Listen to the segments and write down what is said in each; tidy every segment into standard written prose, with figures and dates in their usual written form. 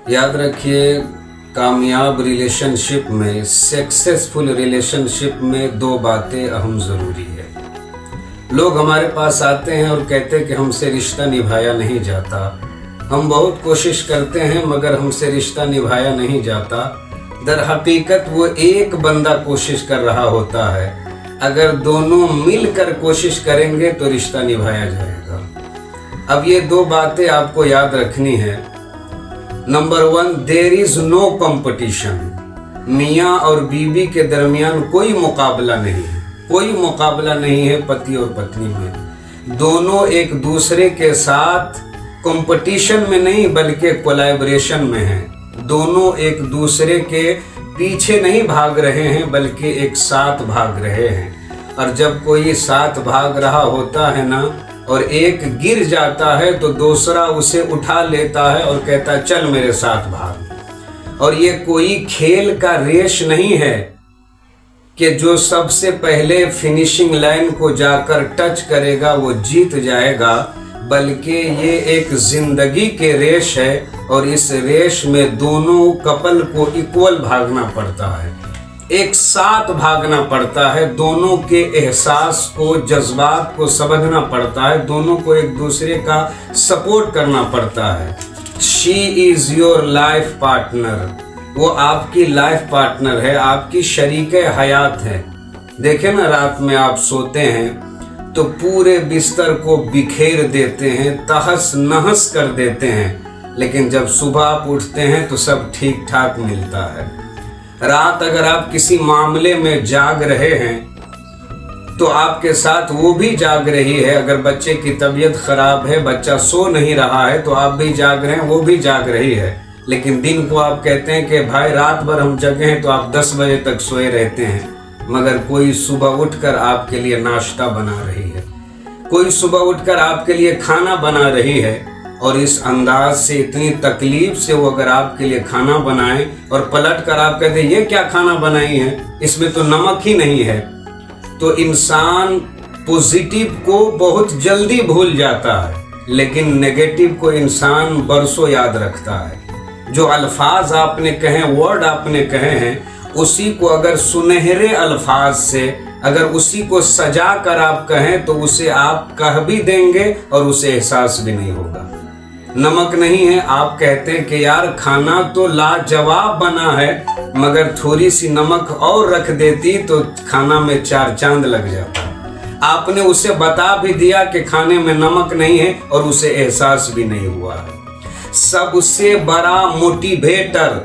याद रखिए, कामयाब रिलेशनशिप में, सक्सेसफुल रिलेशनशिप में दो बातें अहम ज़रूरी है। लोग हमारे पास आते हैं और कहते हैं कि हमसे रिश्ता निभाया नहीं जाता। हम बहुत कोशिश करते हैं मगर हमसे रिश्ता निभाया नहीं जाता। दर हकीकत वो एक बंदा कोशिश कर रहा होता है। अगर दोनों मिलकर कोशिश करेंगे तो रिश्ता निभाया जाएगा। अब ये दो बातें आपको याद रखनी है। Number 1, there is no competition. मियाँ और बीवी के दरमियान कोई मुकाबला नहीं है, कोई मुकाबला नहीं है पति और पत्नी में। दोनों एक दूसरे के साथ कंपटीशन में नहीं बल्कि कोलैबोरेशन में हैं। दोनों एक दूसरे के पीछे नहीं भाग रहे हैं बल्कि एक साथ भाग रहे हैं। और जब कोई साथ भाग रहा होता है ना और एक गिर जाता है तो दूसरा उसे उठा लेता है और कहता है चल मेरे साथ भाग। और ये कोई खेल का रेस नहीं है कि जो सबसे पहले फिनिशिंग लाइन को जाकर टच करेगा वो जीत जाएगा, बल्कि ये एक जिंदगी के रेस है और इस रेस में दोनों कपल को इक्वल भागना पड़ता है, एक साथ भागना पड़ता है। दोनों के एहसास को, जज्बात को समझना पड़ता है, दोनों को एक दूसरे का सपोर्ट करना पड़ता है। She is your life partner, वो आपकी लाइफ पार्टनर है, आपकी शरीके हयात है। देखें ना, रात में आप सोते हैं तो पूरे बिस्तर को बिखेर देते हैं, तहस नहस कर देते हैं, लेकिन जब सुबह आप उठते हैं तो सब ठीक ठाक मिलता है। रात अगर आप किसी मामले में जाग रहे हैं तो आपके साथ वो भी जाग रही है। अगर बच्चे की तबीयत खराब है, बच्चा सो नहीं रहा है तो आप भी जाग रहे हैं, वो भी जाग रही है। लेकिन दिन को आप कहते हैं कि भाई रात भर हम जगे हैं, तो आप 10 बजे तक सोए रहते हैं। मगर कोई सुबह उठकर आपके लिए नाश्ता बना रही है, कोई सुबह उठकर आपके लिए खाना बना रही है। और इस अंदाज से, इतनी तकलीफ से वो अगर आपके लिए खाना बनाए और पलट कर आप कहते ये क्या खाना बनाई है, इसमें तो नमक ही नहीं है, तो इंसान पॉजिटिव को बहुत जल्दी भूल जाता है, लेकिन नेगेटिव को इंसान बरसों याद रखता है। जो अल्फाज आपने कहे, वर्ड आपने कहे हैं, उसी को अगर सुनहरे अल्फाज से, अगर उसी को सजा कर आप कहें तो उसे आप कह भी देंगे और उसे एहसास भी नहीं होगा। नमक नहीं है, आप कहते हैं कि यार खाना तो लाजवाब बना है, मगर थोड़ी सी नमक और रख देती तो खाना में 4 चांद लग जाता। आपने उसे बता भी दिया कि खाने में नमक नहीं है और उसे एहसास भी नहीं हुआ है। सबसे बड़ा मोटिवेटर,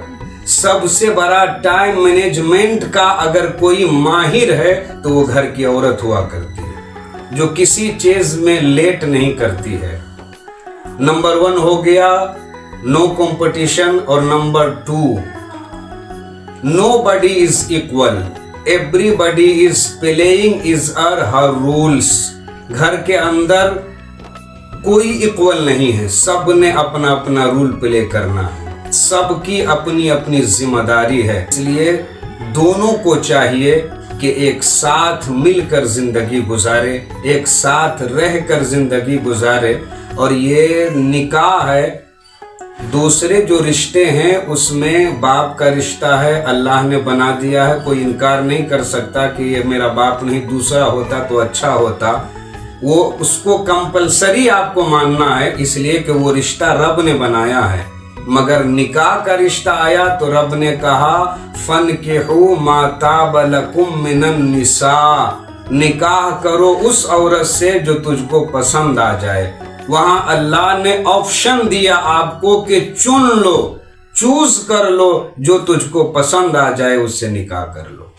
सबसे बड़ा टाइम मैनेजमेंट का अगर कोई माहिर है तो वो घर की औरत हुआ करती है, जो किसी चीज में लेट नहीं करती है। नंबर 1 हो गया नो कंपटीशन, और number 2 nobody is equal, everybody is playing is her rules. घर के अंदर कोई इक्वल नहीं है, सब ने अपना अपना रूल प्ले करना है, सबकी अपनी अपनी जिम्मेदारी है। इसलिए दोनों को चाहिए कि एक साथ मिलकर जिंदगी गुजारे, एक साथ रहकर जिंदगी गुजारे। और ये निकाह है, दूसरे जो रिश्ते हैं उसमें बाप का रिश्ता है, अल्लाह ने बना दिया है। कोई इनकार नहीं कर सकता कि ये मेरा बाप नहीं, दूसरा होता तो अच्छा होता। वो उसको कंपलसरी आपको मानना है, इसलिए कि वो रिश्ता रब ने बनाया है। मगर निकाह का रिश्ता आया तो रब ने कहा फनकिहू मा ताब लकुम मिनन निसा, निकाह करो उस औरत से जो तुझको पसंद आ जाए। वहां अल्लाह ने ऑप्शन दिया आपको कि चुन लो, चूज कर लो, जो तुझको पसंद आ जाए उससे निकाह कर लो।